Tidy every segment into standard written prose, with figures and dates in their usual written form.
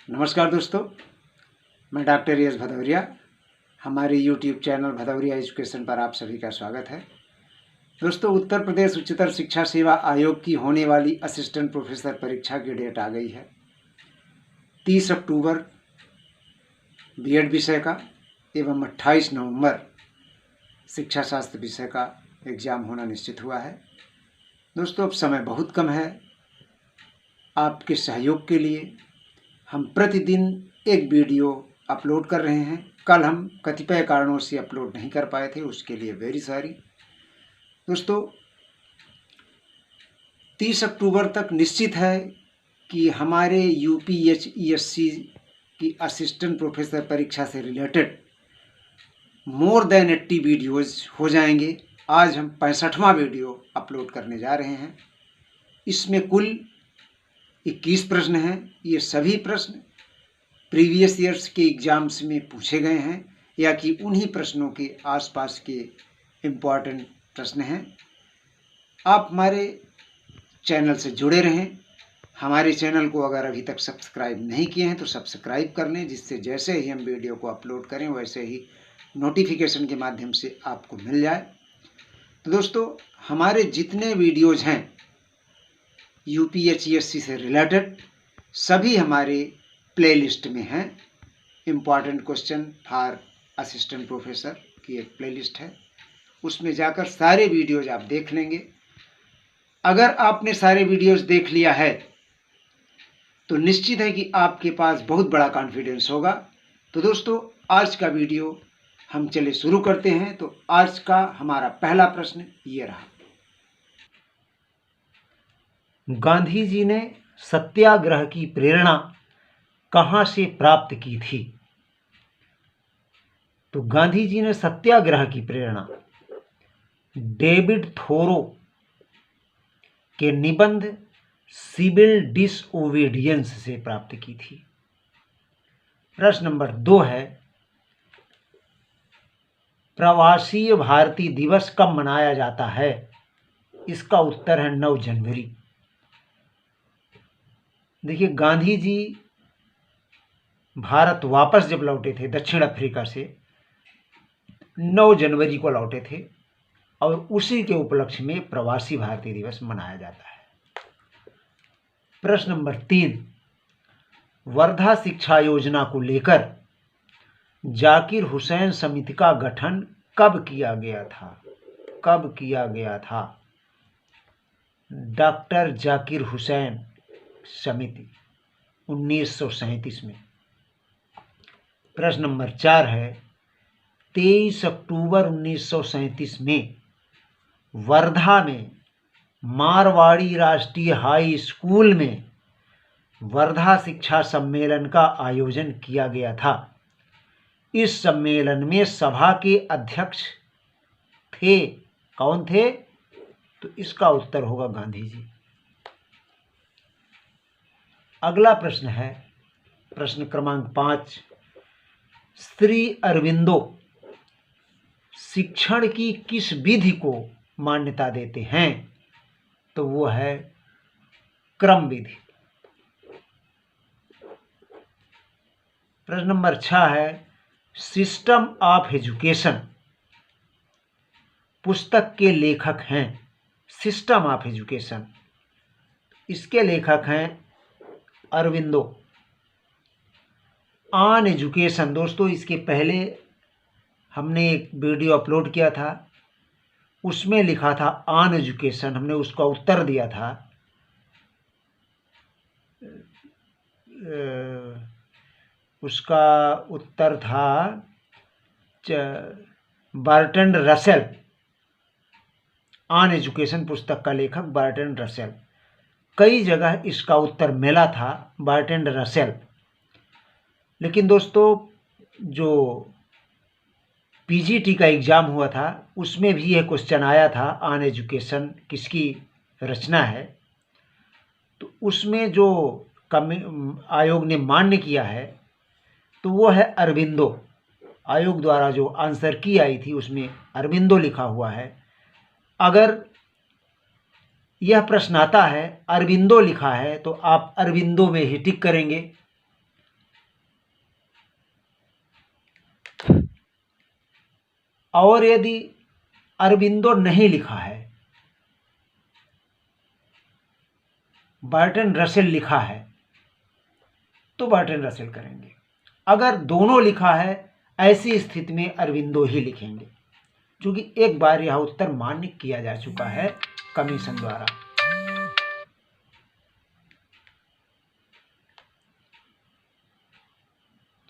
नमस्कार दोस्तों, मैं डॉक्टर यश भदौरिया। हमारे YouTube चैनल भदौरिया एजुकेशन पर आप सभी का स्वागत है। दोस्तों, उत्तर प्रदेश उच्चतर शिक्षा सेवा आयोग की होने वाली असिस्टेंट प्रोफेसर परीक्षा की डेट आ गई है। 30 अक्टूबर बीएड विषय का एवं 28 नवंबर शिक्षा शास्त्र विषय का एग्ज़ाम होना निश्चित हुआ है। दोस्तों, अब समय बहुत कम है। आपके सहयोग के लिए हम प्रतिदिन एक वीडियो अपलोड कर रहे हैं। कल हम कतिपय कारणों से अपलोड नहीं कर पाए थे, उसके लिए वेरी सॉरी। दोस्तों, 30 अक्टूबर तक निश्चित है कि हमारे UPHESC की असिस्टेंट प्रोफेसर परीक्षा से रिलेटेड मोर देन 80 वीडियोज़ हो जाएंगे। आज हम 65वां वीडियो अपलोड करने जा रहे हैं। इसमें कुल 21 प्रश्न हैं। ये सभी प्रश्न प्रीवियस ईयर्स के एग्ज़ाम्स में पूछे गए हैं या कि उन्हीं प्रश्नों के आसपास के इम्पॉर्टेंट प्रश्न हैं। आप हमारे चैनल से जुड़े रहें। हमारे चैनल को अगर अभी तक सब्सक्राइब नहीं किए हैं तो सब्सक्राइब कर लें, जिससे जैसे ही हम वीडियो को अपलोड करें वैसे ही नोटिफिकेशन के माध्यम से आपको मिल जाए। तो दोस्तों, हमारे जितने वीडियोज़ हैं UPHESC से रिलेटेड सभी हमारे प्लेलिस्ट में हैं। Important question for assistant professor की एक प्लेलिस्ट है, उसमें जाकर सारे वीडियोज आप देख लेंगे। अगर आपने सारे वीडियोज देख लिया है तो निश्चित है कि आपके पास बहुत बड़ा कॉन्फिडेंस होगा। तो दोस्तों, आज का वीडियो हम चले शुरू करते हैं। तो आज का हमारा पहला प्रश्न ये रहा। गांधी जी ने सत्याग्रह की प्रेरणा कहाँ से प्राप्त की थी? तो गांधी जी ने सत्याग्रह की प्रेरणा डेविड थोरो के निबंध सिविल डिसओबीडियंस से प्राप्त की थी। प्रश्न नंबर 2 है, प्रवासी भारतीय दिवस कब मनाया जाता है? इसका उत्तर है 9 जनवरी। देखिए, गांधी जी भारत वापस जब लौटे थे दक्षिण अफ्रीका से 9 जनवरी को लौटे थे और उसी के उपलक्ष्य में प्रवासी भारतीय दिवस मनाया जाता है। प्रश्न नंबर 3, वर्धा शिक्षा योजना को लेकर जाकिर हुसैन समिति का गठन कब किया गया था? कब किया गया था? डॉक्टर जाकिर हुसैन समिति 1937 में। प्रश्न नंबर 4 है, 23 अक्टूबर 1937 में वर्धा में मारवाड़ी राष्ट्रीय हाई स्कूल में वर्धा शिक्षा सम्मेलन का आयोजन किया गया था। इस सम्मेलन में सभा के अध्यक्ष थे, कौन थे? तो इसका उत्तर होगा गांधी जी। अगला प्रश्न है प्रश्न क्रमांक 5, श्री अरविंदो शिक्षण की किस विधि को मान्यता देते हैं? तो वो है क्रम विधि। प्रश्न नंबर 6 है, सिस्टम ऑफ एजुकेशन पुस्तक के लेखक हैं। सिस्टम ऑफ एजुकेशन, इसके लेखक हैं अरविंदो। ऑन एजुकेशन, दोस्तों इसके पहले हमने एक वीडियो अपलोड किया था, उसमें लिखा था ऑन एजुकेशन, हमने उसका उत्तर दिया था। उसका उत्तर था बर्ट्रैंड रसेल। ऑन एजुकेशन पुस्तक का लेखक बर्ट्रैंड रसेल। कई जगह इसका उत्तर मिला था बर्ट्रैंड रसेल, लेकिन दोस्तों जो PGT का एग्ज़ाम हुआ था उसमें भी यह क्वेश्चन आया था, ऑन एजुकेशन किसकी रचना है? तो उसमें जो आयोग ने मान्य किया है तो वो है अरविंदो। आयोग द्वारा जो आंसर की आई थी उसमें अरविंदो लिखा हुआ है। अगर यह प्रश्न आता है अरविंदो लिखा है तो आप अरविंदो में ही टिक करेंगे। और यदि अरबिंदो नहीं लिखा है, बर्टन रसेल लिखा है, तो बर्टन रसेल करेंगे। अगर दोनों लिखा है, ऐसी स्थिति में अरबिंदो ही लिखेंगे, क्योंकि एक बार यह उत्तर मान्य किया जा चुका है कमीशन द्वारा।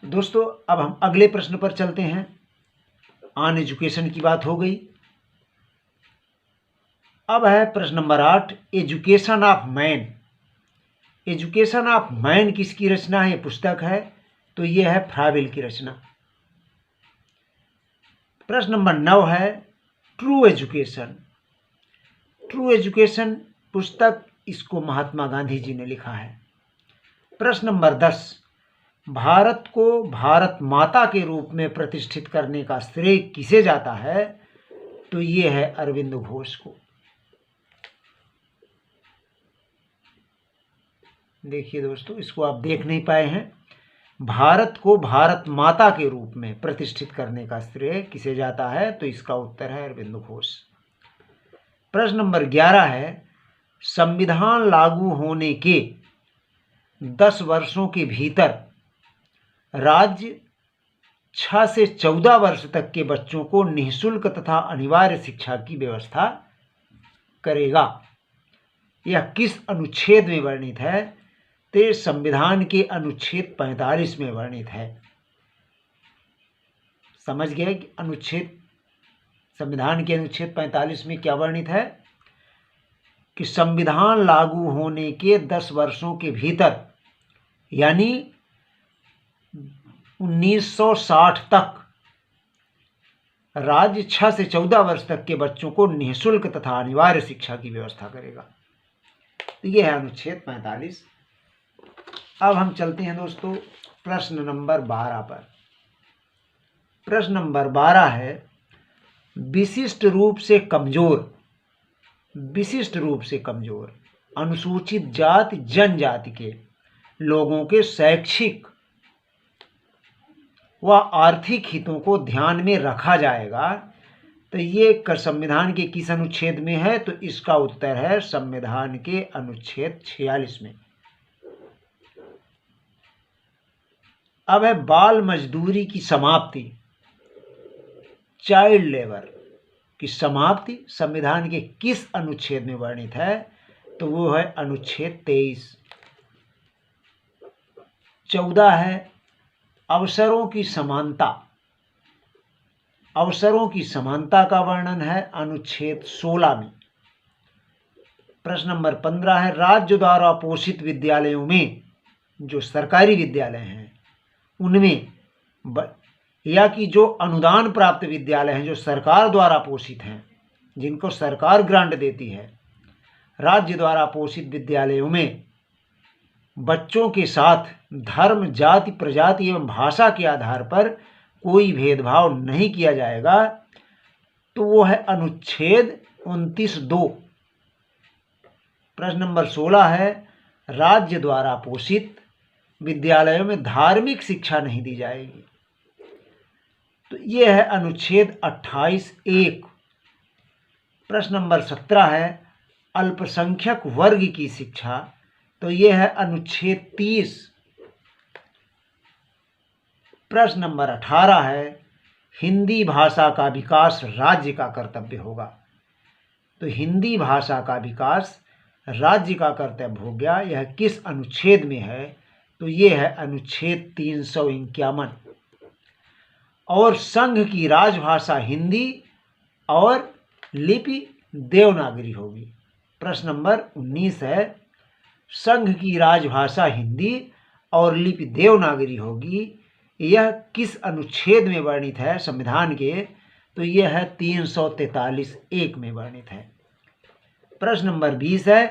तो दोस्तों, अब हम अगले प्रश्न पर चलते हैं। ऑन एजुकेशन की बात हो गई। अब है प्रश्न number 8, education of man. Education of man किसकी रचना है? ये पुस्तक है, तो ये है फ्रावेल की रचना। प्रश्न नंबर 9 है ट्रू एजुकेशन। ट्रू एजुकेशन पुस्तक, इसको महात्मा गांधी जी ने लिखा है। प्रश्न नंबर 10, भारत को भारत माता के रूप में प्रतिष्ठित करने का श्रेय किसे जाता है? तो ये है अरविंद घोष को। देखिए दोस्तों, इसको आप देख नहीं पाए हैं। भारत को भारत माता के रूप में प्रतिष्ठित करने का श्रेय किसे जाता है? तो इसका उत्तर है अरविंद घोष। प्रश्न नंबर 11 है संविधान लागू होने के 10 वर्षों के भीतर राज्य 6 से 14 वर्ष तक के बच्चों को निःशुल्क तथा अनिवार्य शिक्षा की व्यवस्था करेगा। यह किस अनुच्छेद में वर्णित है? तो संविधान के अनुच्छेद 45 में वर्णित है। समझ गए कि संविधान के अनुच्छेद 45 में क्या वर्णित है? कि संविधान लागू होने के 10 वर्षों के भीतर, यानी 1960 तक, राज्य 6 से 14 वर्ष तक के बच्चों को निःशुल्क तथा अनिवार्य शिक्षा की व्यवस्था करेगा। तो यह है अनुच्छेद 45। अब हम चलते हैं दोस्तों प्रश्न नंबर 12 पर। प्रश्न नंबर 12 है विशिष्ट रूप से कमजोर, विशिष्ट रूप से कमजोर अनुसूचित जाति जनजाति के लोगों के शैक्षिक व आर्थिक हितों को ध्यान में रखा जाएगा। तो ये संविधान के किस अनुच्छेद में है? तो इसका उत्तर है संविधान के अनुच्छेद 46 में। अब है बाल मजदूरी की समाप्ति, चाइल्ड लेबर की समाप्ति संविधान के किस अनुच्छेद में वर्णित है? तो वो है अनुच्छेद 23। 14 है अवसरों की समानता। अवसरों की समानता का वर्णन है अनुच्छेद 16 में। प्रश्न नंबर 15 है राज्य द्वारा पोषित विद्यालयों में, जो सरकारी विद्यालय हैं उनमें, या कि जो अनुदान प्राप्त विद्यालय हैं जो सरकार द्वारा पोषित हैं, जिनको सरकार ग्रांट देती है, राज्य द्वारा पोषित विद्यालयों में बच्चों के साथ धर्म, जाति, प्रजाति एवं भाषा के आधार पर कोई भेदभाव नहीं किया जाएगा। तो वो है अनुच्छेद 29(2). प्रश्न नंबर 16 है राज्य द्वारा पोषित विद्यालयों में धार्मिक शिक्षा नहीं दी जाएगी। तो ये है अनुच्छेद 28(1). प्रश्न नंबर 17 है अल्पसंख्यक वर्ग की शिक्षा। तो ये है अनुच्छेद 30। प्रश्न नंबर 18 है हिंदी भाषा का विकास राज्य का कर्तव्य होगा। तो हिंदी भाषा का विकास राज्य का कर्तव्य हो गया। यह किस अनुच्छेद में है? तो ये है अनुच्छेद 351। और संघ की राजभाषा हिंदी और लिपि देवनागरी होगी। प्रश्न नंबर 19 है संघ की राजभाषा हिंदी और लिपि देवनागरी होगी। यह किस अनुच्छेद में वर्णित है संविधान के? तो यह है 343(1) में वर्णित है। प्रश्न नंबर 20 है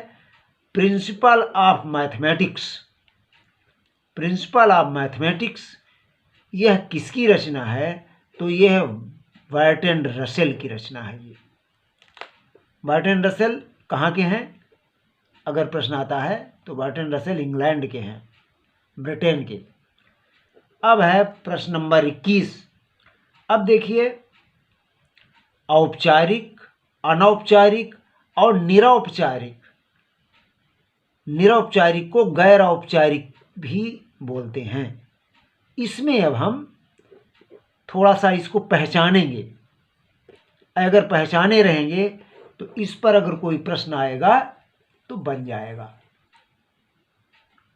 principle of mathematics. Principle of mathematics यह किसकी रचना है? तो यह बर्ट्रैंड रसेल की रचना है। ये बर्ट्रैंड रसेल कहाँ के हैं? अगर प्रश्न आता है तो बर्ट्रैंड रसेल इंग्लैंड के हैं, ब्रिटेन के। अब है प्रश्न नंबर 21। अब देखिए औपचारिक, अनौपचारिक और निरौपचारिक। निरौपचारिक को गैर औपचारिक भी बोलते हैं। इसमें अब हम थोड़ा सा इसको पहचानेंगे। अगर पहचाने रहेंगे तो इस पर अगर कोई प्रश्न आएगा तो बन जाएगा।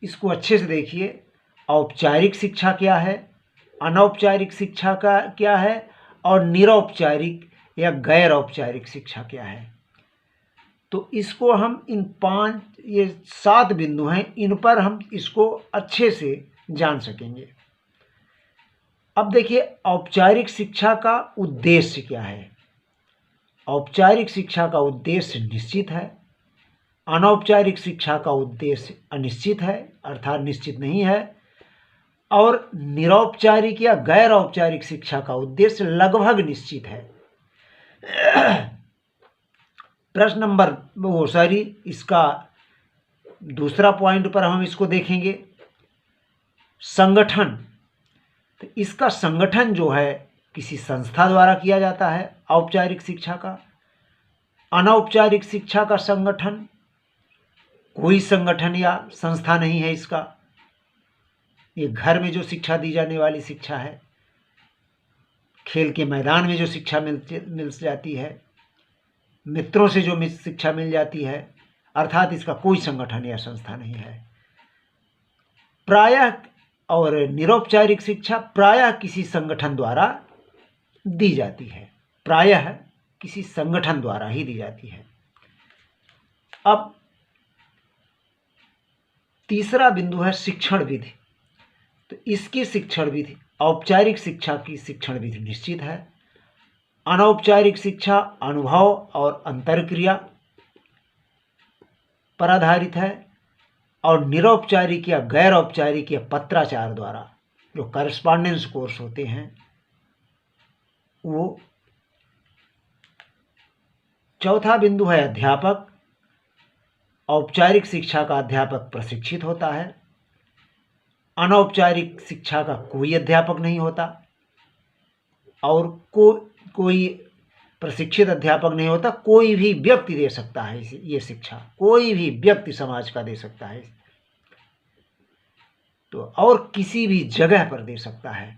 इसको अच्छे से देखिए। औपचारिक शिक्षा क्या है, अनौपचारिक शिक्षा का क्या है और निरौपचारिक या गैर औपचारिक शिक्षा क्या है। तो इसको हम ये 7 बिंदु हैं, इन पर हम इसको अच्छे से जान सकेंगे। अब देखिए, औपचारिक शिक्षा का उद्देश्य क्या है। औपचारिक शिक्षा का उद्देश्य निश्चित है, अनौपचारिक शिक्षा का उद्देश्य अनिश्चित है अर्थात निश्चित नहीं है, और निरौपचारिक या गैर औपचारिक शिक्षा का उद्देश्य लगभग निश्चित है। प्रश्न नंबर इसका दूसरा पॉइंट पर हम इसको देखेंगे, संगठन। तो इसका संगठन जो है किसी संस्था द्वारा किया जाता है औपचारिक शिक्षा का। अनौपचारिक शिक्षा का संगठन कोई संगठन या संस्था नहीं है इसका। ये घर में जो शिक्षा दी जाने वाली शिक्षा है, खेल के मैदान में जो शिक्षा मिल जाती है, मित्रों से जो शिक्षा मिल जाती है, अर्थात इसका कोई संगठन या संस्था नहीं है। प्रायः और निरौपचारिक शिक्षा प्रायः किसी संगठन द्वारा दी जाती है, प्रायः किसी संगठन द्वारा ही दी जाती है। अब तीसरा बिंदु है शिक्षण विधि। तो इसकी शिक्षण विधि, औपचारिक शिक्षा की शिक्षण विधि निश्चित है, अनौपचारिक शिक्षा अनुभव और अंतर्क्रिया पर आधारित है, और निरौपचारिक या गैर औपचारिक या पत्राचार द्वारा जो करस्पॉन्डेंस कोर्स होते हैं वो। चौथा बिंदु है अध्यापक। औपचारिक शिक्षा का अध्यापक प्रशिक्षित होता है, अनौपचारिक शिक्षा का कोई अध्यापक नहीं होता, और कोई प्रशिक्षित अध्यापक नहीं होता। कोई भी व्यक्ति दे सकता है ये शिक्षा, कोई भी व्यक्ति समाज का दे सकता है तो, और किसी भी जगह पर दे सकता है।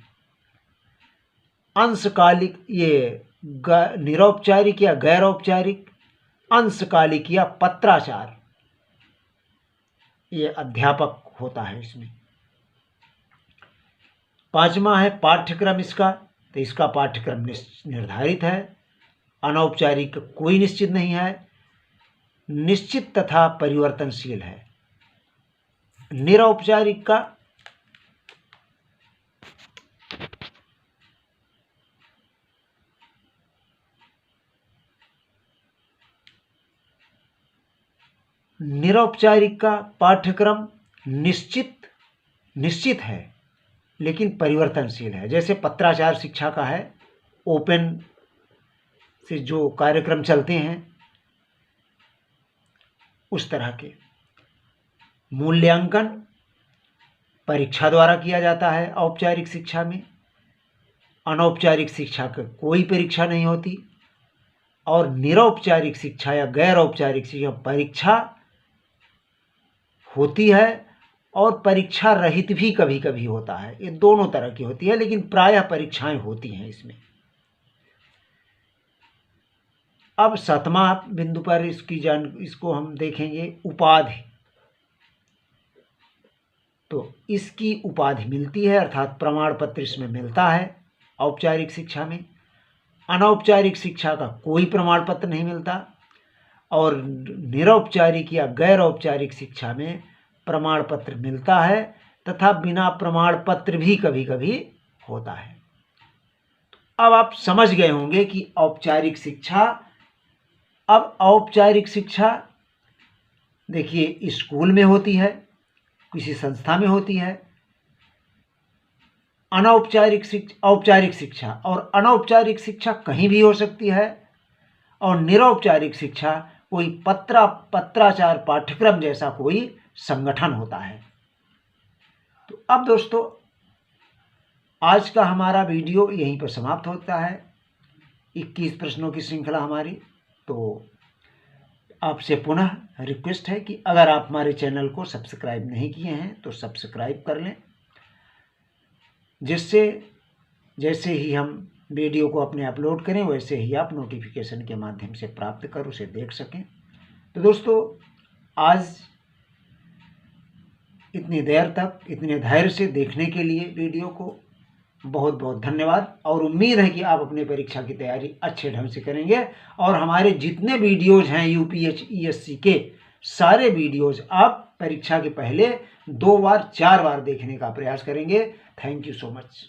अंशकालिक, ये निरौपचारिक या गैर औपचारिक, अंशकालिक या पत्राचार ये अध्यापक होता है इसमें। पांचवा है पाठ्यक्रम इसका। तो इसका पाठ्यक्रम निर्धारित है, अनौपचारिक कोई निश्चित नहीं है, निश्चित तथा परिवर्तनशील है। निरौपचारिक का पाठ्यक्रम निश्चित है लेकिन परिवर्तनशील है। जैसे पत्राचार शिक्षा का है, ओपन से जो कार्यक्रम चलते हैं उस तरह के। मूल्यांकन परीक्षा द्वारा किया जाता है औपचारिक शिक्षा में, अनौपचारिक शिक्षा की कोई परीक्षा नहीं होती, और निरौपचारिक शिक्षा या गैर औपचारिक शिक्षा परीक्षा होती है और परीक्षा रहित भी कभी कभी होता है। ये दोनों तरह की होती है, लेकिन प्रायः परीक्षाएं होती हैं इसमें। अब 7वां बिंदु पर इसको हम देखेंगे उपाधि। तो इसकी उपाधि मिलती है अर्थात प्रमाण पत्र इसमें मिलता है औपचारिक शिक्षा में। अनौपचारिक शिक्षा का कोई प्रमाण पत्र नहीं मिलता, और निरौपचारिक या गैर औपचारिक शिक्षा में प्रमाण पत्र मिलता है तथा बिना प्रमाण पत्र भी कभी कभी होता है। अब आप समझ गए होंगे कि औपचारिक शिक्षा। अब औपचारिक शिक्षा देखिए स्कूल में होती है, किसी संस्था में होती है। औपचारिक शिक्षा और अनौपचारिक शिक्षा कहीं भी हो सकती है, और निरौपचारिक शिक्षा कोई पत्राचार पाठ्यक्रम जैसा कोई संगठन होता है। तो अब दोस्तों आज का हमारा वीडियो यहीं पर समाप्त होता है। 21 प्रश्नों की श्रृंखला हमारी। तो आपसे पुनः रिक्वेस्ट है कि अगर आप हमारे चैनल को सब्सक्राइब नहीं किए हैं तो सब्सक्राइब कर लें, जिससे जैसे ही हम वीडियो को अपने अपलोड करें वैसे ही आप नोटिफिकेशन के माध्यम से प्राप्त कर उसे देख सकें। तो दोस्तों, आज इतनी देर तक इतने धैर्य से देखने के लिए वीडियो को बहुत बहुत धन्यवाद, और उम्मीद है कि आप अपने परीक्षा की तैयारी अच्छे ढंग से करेंगे और हमारे जितने वीडियोज हैं यूपीएससी के सारे वीडियोज आप परीक्षा के पहले 2 बार 4 बार देखने का प्रयास करेंगे। Thank you so much.